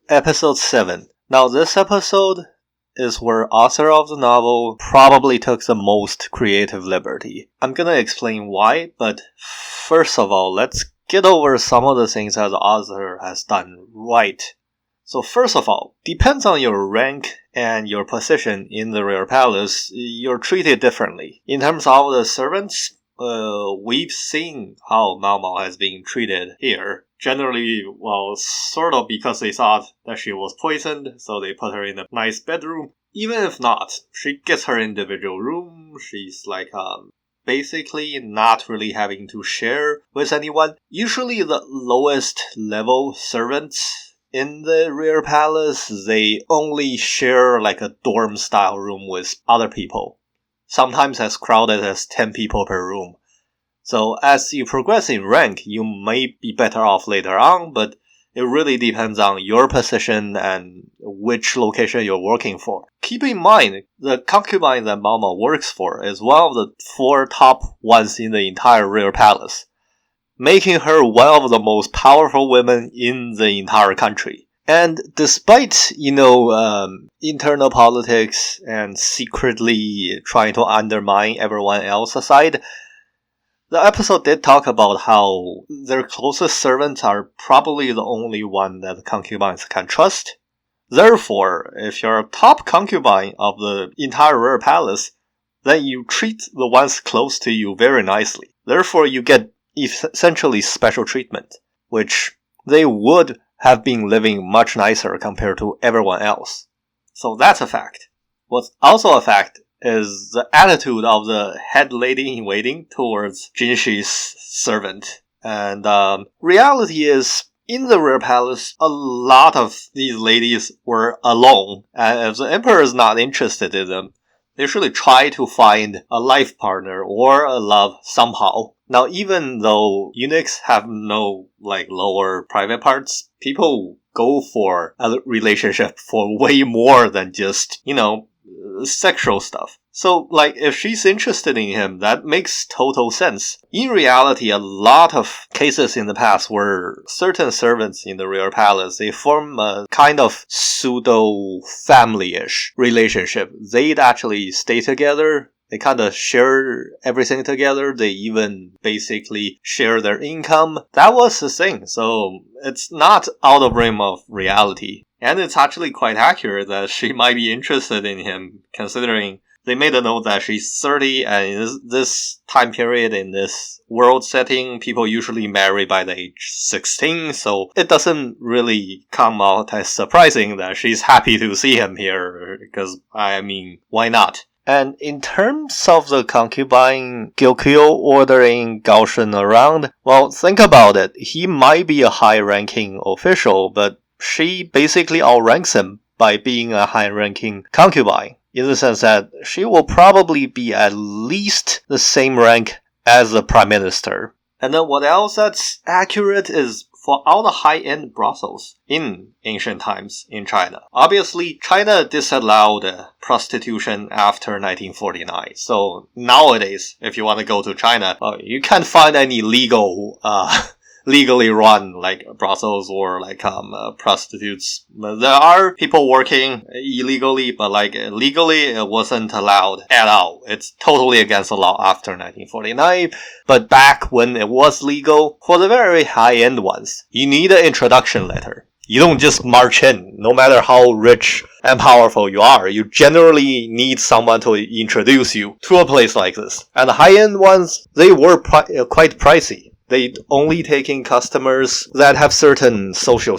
Episode 7. Now this episode is where author of the novel probably took the most creative liberty. I'm gonna explain why, but first of all, let's get over some of the things that the author has done right. So first of all, depends on your rank and your position in the royal palace, you're treated differently. In terms of the servants, we've seen how Mao Mao has been treated here. Generally, well, sort of because they thought that she was poisoned, so they put her in a nice bedroom. Even if not, she gets her individual room, she's basically not really having to share with anyone. Usually the lowest level servants in the rear palace, they only share a dorm style room with other people. Sometimes as crowded as 10 people per room. So as you progress in rank, you may be better off later on, but it really depends on your position and which location you're working for. Keep in mind, the concubine that Mao Mao works for is one of the 4 top ones in the entire rear palace, making her one of the most powerful women in the entire country. And despite, internal politics and secretly trying to undermine everyone else aside, the episode did talk about how their closest servants are probably the only one that the concubines can trust. Therefore, if you're a top concubine of the entire royal palace, then you treat the ones close to you very nicely. Therefore, you get essentially special treatment, which they would have been living much nicer compared to everyone else. So that's a fact. What's also a fact is the attitude of the head lady in waiting towards Jinshi's servant. And reality is, in the rear palace, a lot of these ladies were alone, and if the emperor is not interested in them, they usually try to find a life partner or a love somehow. Now, even though eunuchs have no lower private parts, people go for a relationship for way more than just, sexual stuff. So, if she's interested in him, that makes total sense. In reality, a lot of cases in the past where certain servants in the royal palace, they form a kind of pseudo-family-ish relationship. They'd actually stay together. They kind of share everything together. They even basically share their income. That was the thing. So it's not out of realm of reality. And it's actually quite accurate that she might be interested in him, considering they made a note that she's 30, and in this time period, in this world setting, people usually marry by the age 16, so it doesn't really come out as surprising that she's happy to see him here, because, why not? And in terms of the concubine Gyokyo ordering Gao Shen around, well, think about it. He might be a high-ranking official, but she basically outranks him by being a high-ranking concubine, in the sense that she will probably be at least the same rank as the prime minister. And then what else that's accurate is for all the high-end brothels in ancient times in China. Obviously, China disallowed prostitution after 1949. So nowadays, if you want to go to China, you can't find any legally run brothels or prostitutes. There are people working illegally, but legally it wasn't allowed at all. It's totally against the law after 1949. But back when it was legal, for the very high-end ones, you need an introduction letter. You don't just march in, no matter how rich and powerful you are. You generally need someone to introduce you to a place like this. And the high-end ones, they were quite pricey. They only take in customers that have certain social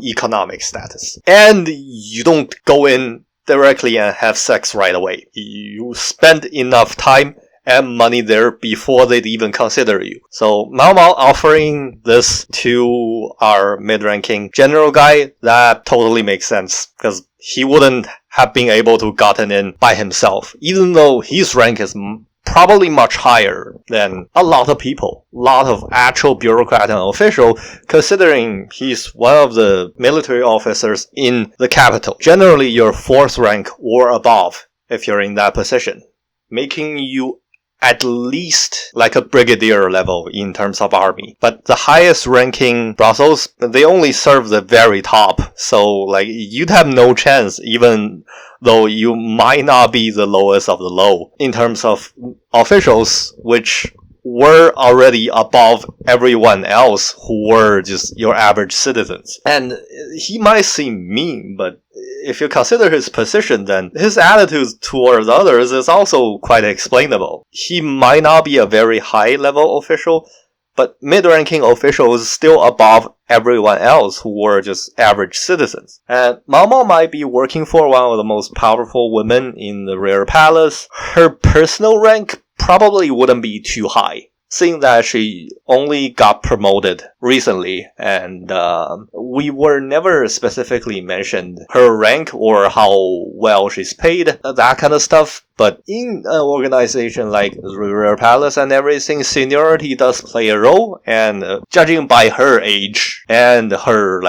economic status. And you don't go in directly and have sex right away. You spend enough time and money there before they'd even consider you. So Mao Mao offering this to our mid-ranking general guy, that totally makes sense, because he wouldn't have been able to gotten in by himself, even though his rank is probably much higher than a lot of people, a lot of actual bureaucrat and official, considering he's one of the military officers in the capital. Generally, you're 4th rank or above if you're in that position, making you at least like a brigadier level in terms of army. But the highest ranking brothels, they only serve the very top. So like you'd have no chance, even though you might not be the lowest of the low, in terms of officials, which were already above everyone else who were just your average citizens. And he might seem mean, but if you consider his position, then his attitude towards others is also quite explainable. He might not be a very high-level official, but mid-ranking officials still above everyone else who were just average citizens. And Mao Mao might be working for one of the most powerful women in the Rear Palace. Her personal rank probably wouldn't be too high, seeing that she only got promoted recently, and we were never specifically mentioned her rank or how well she's paid, that kind of stuff. But in an organization like the Rear Palace and everything, seniority does play a role, and judging by her age and her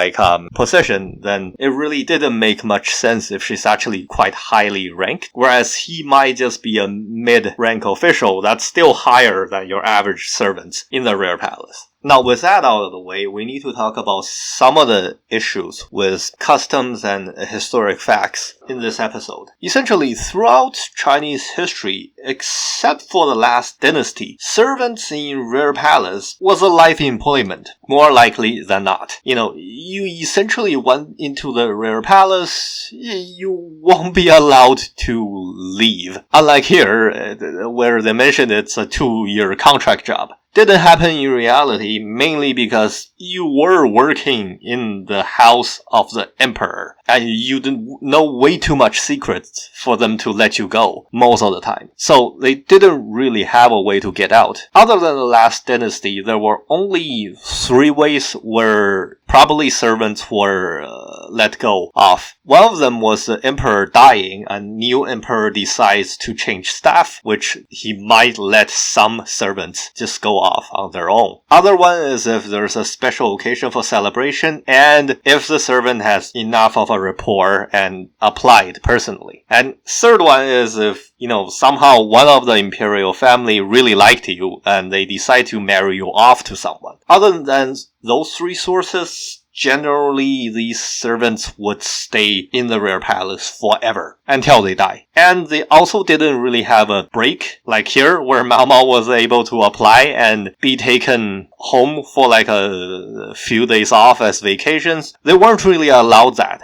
position, then it really didn't make much sense if she's actually quite highly ranked, whereas he might just be a mid-rank official that's still higher than your average servants in the Rear Palace. Now, with that out of the way, we need to talk about some of the issues with customs and historic facts in this episode. Essentially, throughout Chinese history, except for the last dynasty, servants in Rear Palace was a life employment, more likely than not. You essentially went into the Rear Palace, you won't be allowed to leave. Unlike here, where they mentioned it's a 2-year contract job. Didn't happen in reality, mainly because you were working in the house of the emperor, and you didn't know way too much secrets for them to let you go most of the time. So they didn't really have a way to get out. Other than the last dynasty, there were only 3 ways where probably servants were let go of. One of them was the emperor dying, a new emperor decides to change staff, which he might let some servants just go off on their own. Other one is if there's a special occasion for celebration, and if the servant has enough of a rapport and applied personally. And third one is if, somehow one of the imperial family really liked you and they decide to marry you off to someone. Other than those 3 sources, generally these servants would stay in the Rear Palace forever until they die. And they also didn't really have a break, like here, where Mao Mao was able to apply and be taken home for a few days off as vacations. They weren't really allowed that.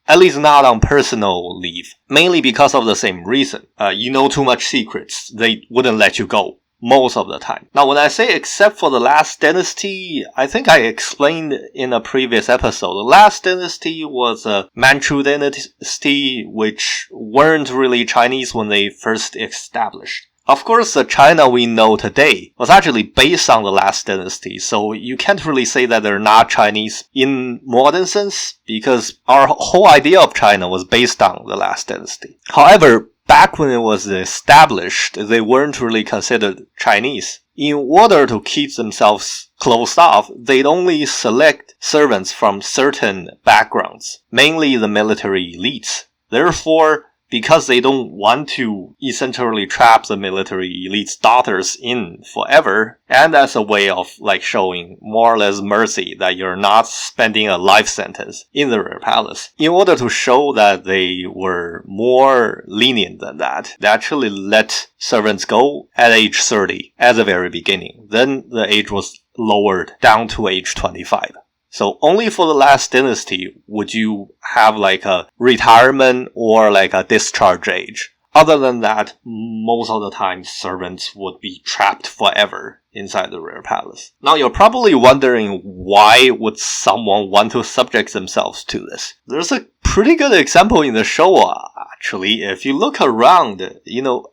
At least not on personal leave. Mainly because of the same reason. You know too much secrets. They wouldn't let you go most of the time. Now, when I say except for the last dynasty, I think I explained in a previous episode. The last dynasty was a Manchu dynasty, which weren't really Chinese when they first established. Of course, the China we know today was actually based on the last dynasty, so you can't really say that they're not Chinese in modern sense, because our whole idea of China was based on the last dynasty. However, back when it was established, they weren't really considered Chinese. In order to keep themselves closed off, they'd only select servants from certain backgrounds, mainly the military elites. Therefore, because they don't want to essentially trap the military elite's daughters in forever, and as a way of showing more or less mercy that you're not spending a life sentence in the Rear Palace, in order to show that they were more lenient than that, they actually let servants go at age 30 at the very beginning. Then the age was lowered down to age 25. So only for the last dynasty would you have a retirement or a discharge age. Other than that, most of the time servants would be trapped forever inside the Rear Palace. Now you're probably wondering, why would someone want to subject themselves to this? There's a pretty good example in the show, actually. If you look around,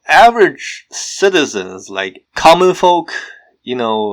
average citizens, common folk,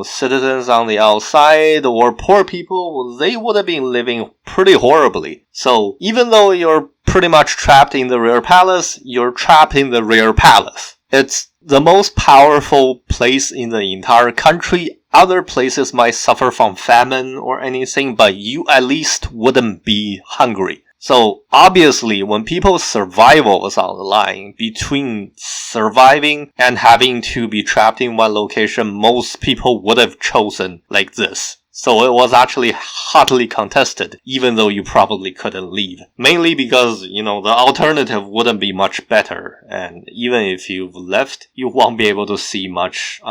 citizens on the outside or poor people, they would have been living pretty horribly. So even though you're pretty much trapped in the Rear Palace, you're trapped in the Rear Palace. It's the most powerful place in the entire country. Other places might suffer from famine or anything, but you at least wouldn't be hungry. So obviously when people's survival was on the line, between surviving and having to be trapped in one location, most people would have chosen like this. So it was actually hotly contested, even though you probably couldn't leave. Mainly because, the alternative wouldn't be much better, and even if you've left, you won't be able to see much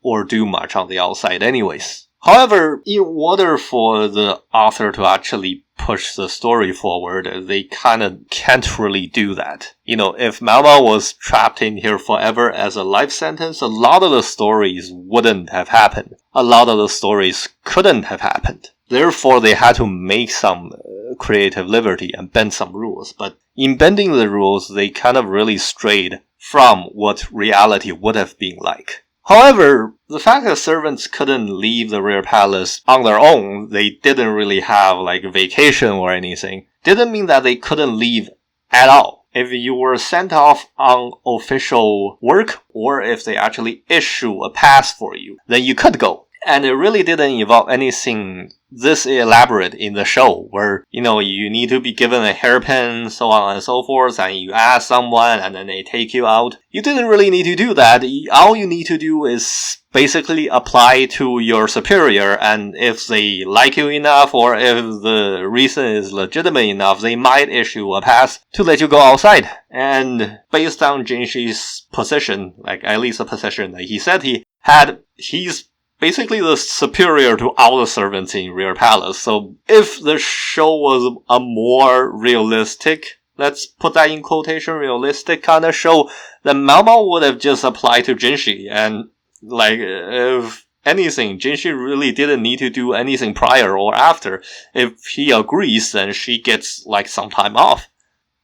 or do much on the outside anyways. However, in order for the author to actually push the story forward, they kind of can't really do that. If Mao Mao was trapped in here forever as a life sentence, a lot of the stories wouldn't have happened. A lot of the stories couldn't have happened. Therefore, they had to make some creative liberty and bend some rules. But in bending the rules, they kind of really strayed from what reality would have been like. However, the fact that servants couldn't leave the rear palace on their own, they didn't really have like a vacation or anything, didn't mean that they couldn't leave at all. If you were sent off on official work, or if they actually issue a pass for you, then you could go. And it really didn't involve anything this elaborate in the show, where, you need to be given a hairpin, so on and so forth, and you ask someone, and then they take you out. You didn't really need to do that. All you need to do is basically apply to your superior, and if they like you enough, or if the reason is legitimate enough, they might issue a pass to let you go outside. And based on Jinshi's position, like at least the position that he said he had, he's basically the superior to all the servants in Rear Palace. So if the show was a more realistic, let's put that in quotation, realistic kind of show, then Mao Mao would have just applied to Jinshi. And if anything, Jinshi really didn't need to do anything prior or after. If he agrees, then she gets some time off.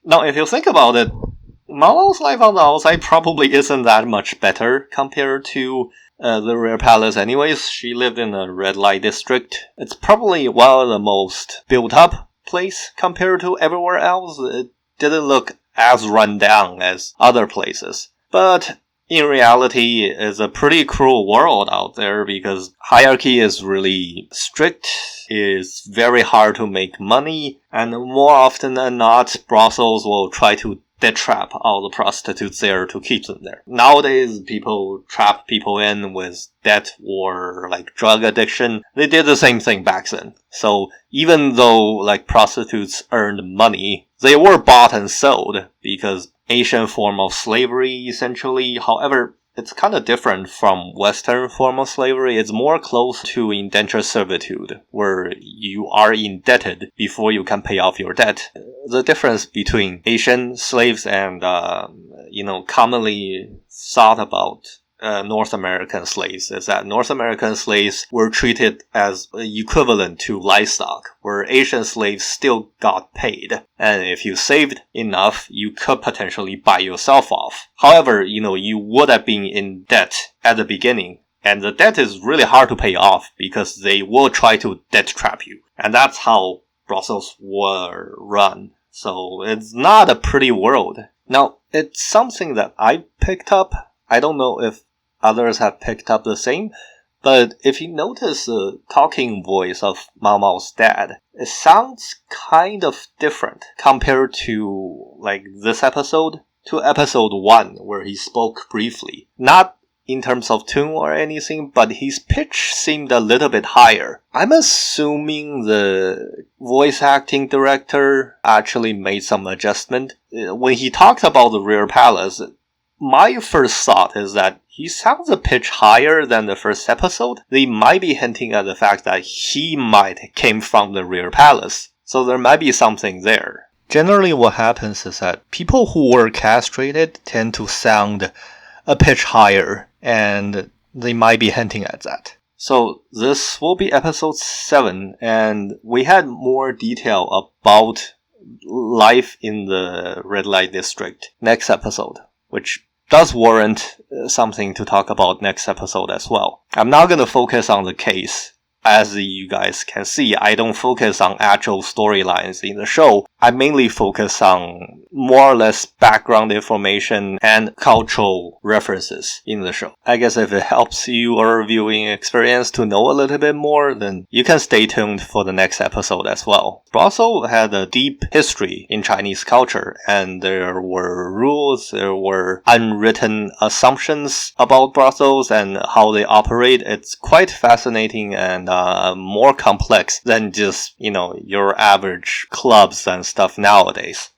Now, if you think about it, Mao Mao's life on the outside probably isn't that much better compared to the Rear Palace anyways. She lived in a red light district. It's probably one of the most built up place compared to everywhere else. It didn't look as run down as other places. But in reality, it's a pretty cruel world out there because hierarchy is really strict. It's very hard to make money, and more often than not, brothels will try to debt trap all the prostitutes there to keep them there. Nowadays, people trap people in with debt or drug addiction. They did the same thing back then. So even though prostitutes earned money, they were bought and sold because Asian form of slavery essentially. However, it's kind of different from Western form of slavery. It's more close to indentured servitude, where you are indebted before you can pay off your debt. The difference between Asian slaves and, commonly thought about North American slaves is that North American slaves were treated as equivalent to livestock, where Asian slaves still got paid. And if you saved enough, you could potentially buy yourself off. However, you would have been in debt at the beginning. And the debt is really hard to pay off because they will try to debt trap you. And that's how brothels were run. So it's not a pretty world. Now, it's something that I picked up. I don't know if others have picked up the same, but if you notice the talking voice of Mao Mao's dad, it sounds kind of different compared to this episode to episode 1 where he spoke briefly. Not in terms of tune or anything, but his pitch seemed a little bit higher. I'm assuming the voice acting director actually made some adjustment. When he talked about the Rear Palace, my first thought is that he sounds a pitch higher than the first episode. They might be hinting at the fact that he might came from the Rear Palace. So there might be something there. Generally what happens is that people who were castrated tend to sound a pitch higher, and they might be hinting at that. So this will be episode 7, and we had more detail about life in the red light district next episode, which does warrant something to talk about next episode as well. I'm not going to focus on the case as you guys can see, I don't focus on actual storylines in the show. I mainly focus on more or less background information and cultural references in the show. I guess if it helps your viewing experience to know a little bit more, then you can stay tuned for the next episode as well. Brothel had a deep history in Chinese culture, and there were rules, there were unwritten assumptions about brothels and how they operate. It's quite fascinating and more complex than just, your average clubs and stuff nowadays.